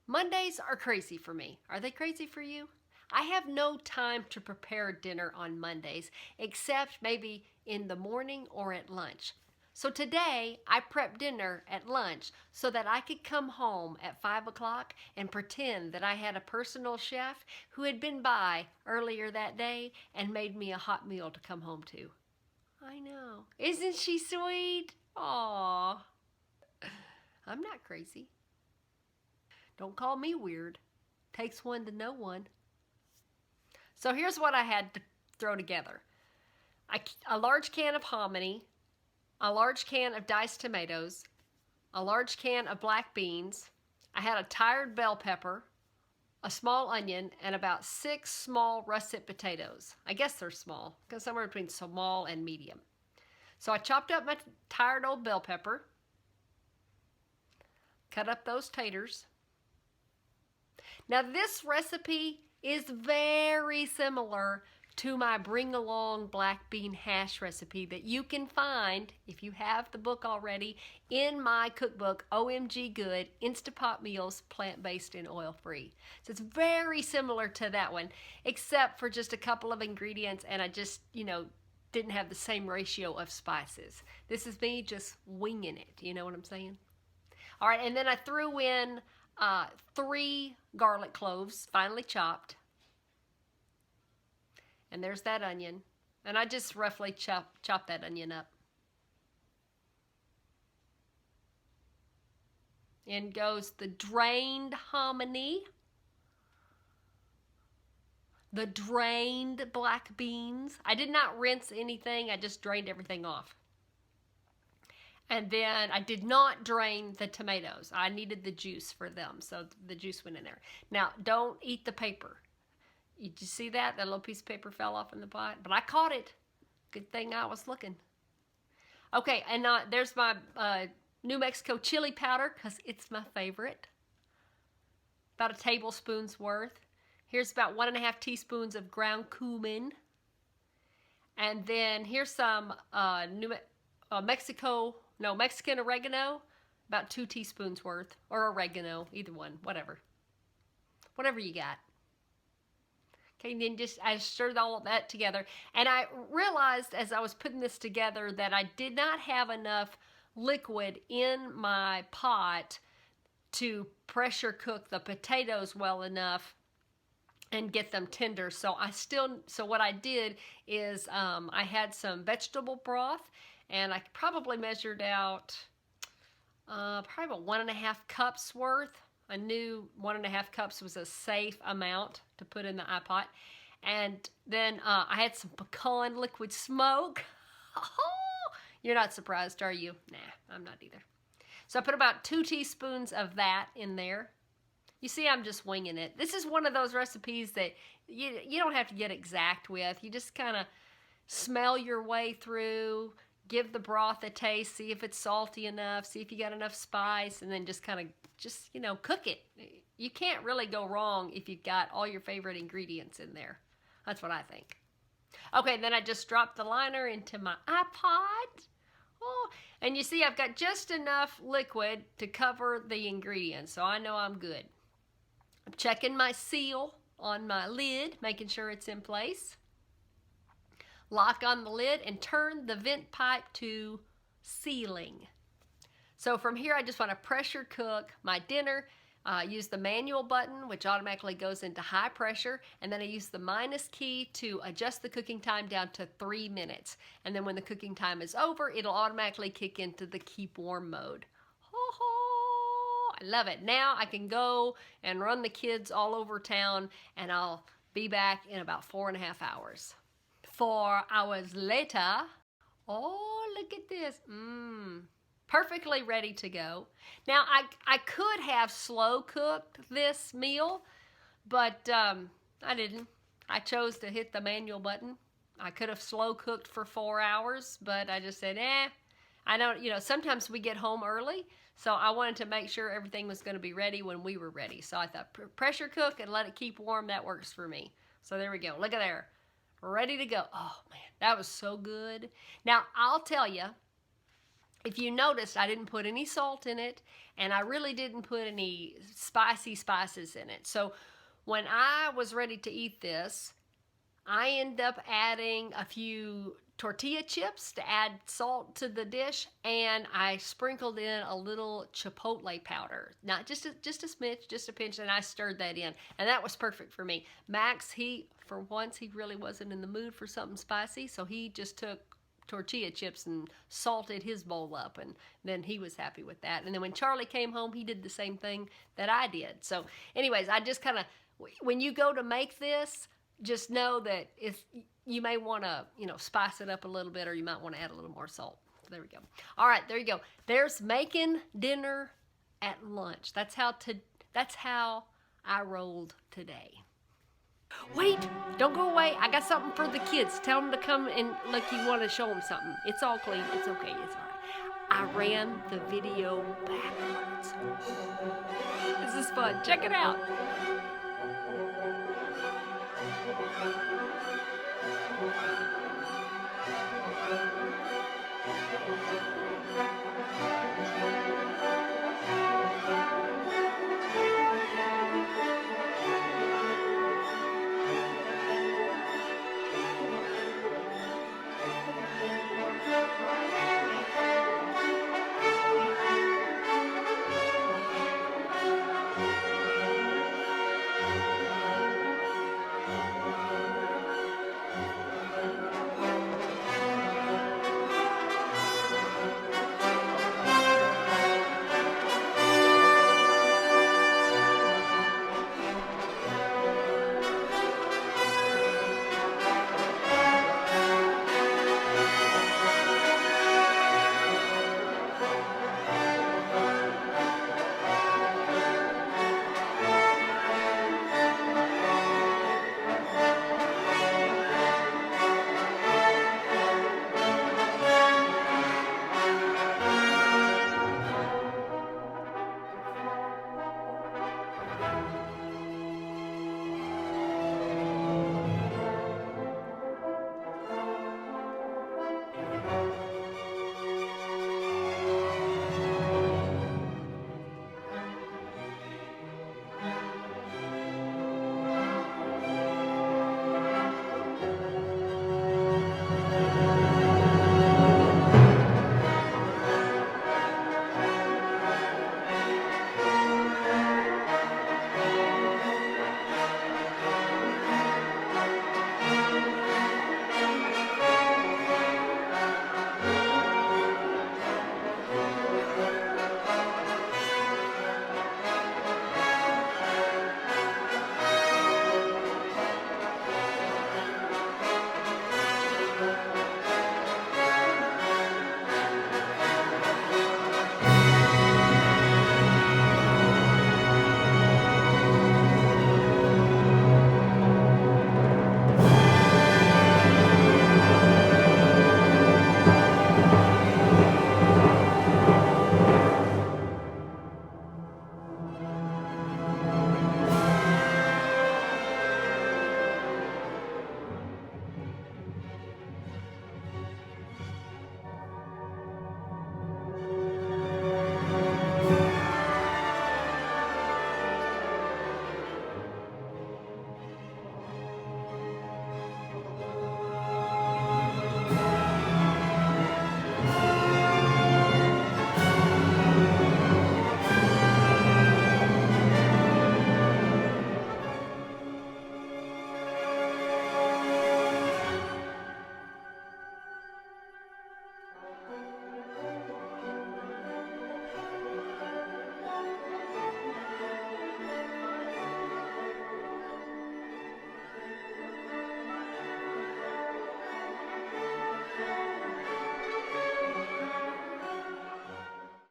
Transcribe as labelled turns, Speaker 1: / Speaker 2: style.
Speaker 1: Mondays are crazy for me. Are they crazy for you? I have no time to prepare dinner on Mondays, except maybe in the morning or at lunch. So today, I prepped dinner at lunch so that I could come home at 5 o'clock and pretend that I had a personal chef who had been by earlier that day and made me a hot meal to come home to. I know. Isn't she sweet? Aww. I'm not crazy. Don't call me weird. Takes one to know one. So here's what I had to throw together. A large can of hominy, a large can of diced tomatoes, a large can of black beans. I had a tired bell pepper, a small onion, and about 6 small russet potatoes. I guess they're small, because somewhere between small and medium. So I chopped up my tired old bell pepper, cut up those taters. Now this recipe is very similar to my bring along black bean hash recipe that you can find, if you have the book already, in my cookbook, OMG Good, Instapot Meals, Plant-Based and Oil-Free. So it's very similar to that one, except for just a couple of ingredients, and I just, didn't have the same ratio of spices. This is me just winging it, you know what I'm saying? All right, and then I threw in 3 garlic cloves, finely chopped. And there's that onion. And I just roughly chop that onion up. In goes the drained hominy, the drained black beans. I did not rinse anything. I just drained everything off. And then I did not drain the tomatoes. I needed the juice for them, so the juice went in there. Now, don't eat the paper. Did you see that? That little piece of paper fell off in the pot? But I caught it. Good thing I was looking. Okay, and there's my New Mexico chili powder, because it's my favorite. About a tablespoon's worth. Here's about 1.5 teaspoons of ground cumin. And then here's some Mexican oregano, about 2 teaspoons worth, or oregano, either one, whatever you got. Okay, and then I stirred all of that together, and I realized as I was putting this together that I did not have enough liquid in my pot to pressure cook the potatoes well enough and get them tender. So what I did is I had some vegetable broth, and I probably measured out probably about 1.5 cups worth. I knew 1.5 cups was a safe amount to put in the iPot. And then I had some pecan liquid smoke. You're not surprised, are you? Nah, I'm not either. So I put about 2 teaspoons of that in there. You see, I'm just winging it. This is one of those recipes that you don't have to get exact with. You just kind of smell your way through, give the broth a taste, see if it's salty enough, see if you got enough spice, and then just cook it. You can't really go wrong if you've got all your favorite ingredients in there. That's what I think. Okay, then I just dropped the liner into my iPod. Oh, and you see I've got just enough liquid to cover the ingredients, so I know I'm good. I'm checking my seal on my lid, making sure it's in place. Lock on the lid and turn the vent pipe to sealing. So from here, I just want to pressure cook my dinner. Use the manual button, which automatically goes into high pressure, and then I use the minus key to adjust the cooking time down to 3 minutes. And then when the cooking time is over, it'll automatically kick into the keep warm mode. I love it. Now I can go and run the kids all over town, and I'll be back in about 4.5 hours. 4 hours later, oh, look at this. Perfectly ready to go. Now, I could have slow cooked this meal, but I didn't. I chose to hit the manual button. I could have slow cooked for 4 hours, but I just said, I don't, sometimes we get home early, so I wanted to make sure everything was going to be ready when we were ready. So I thought pressure cook and let it keep warm, that works for me. So there we go. Look at there. Ready to go. Oh, man, that was so good. Now, I'll tell you, If you noticed, I didn't put any salt in it, and I really didn't put any spicy spices in it. So when I was ready to eat this, I end up adding a few tortilla chips to add salt to the dish, and I sprinkled in a little chipotle powder, not just a smidge, just a pinch, and I stirred that in, and that was perfect for me. Max, for once he really wasn't in the mood for something spicy, so he just took tortilla chips and salted his bowl up, and then he was happy with that. And then when Charlie came home, he did the same thing that I did. So anyways, I just kind of, when you go to make this, just know that if you may want to, spice it up a little bit, or you might want to add a little more salt. There we go. All right, there you go. There's making dinner at lunch. That's how I rolled today. Wait, don't go away. I got something for the kids. Tell them to come and look. You want to show them something. It's all clean. It's okay. It's all right. I ran the video backwards. This is fun. Check it out.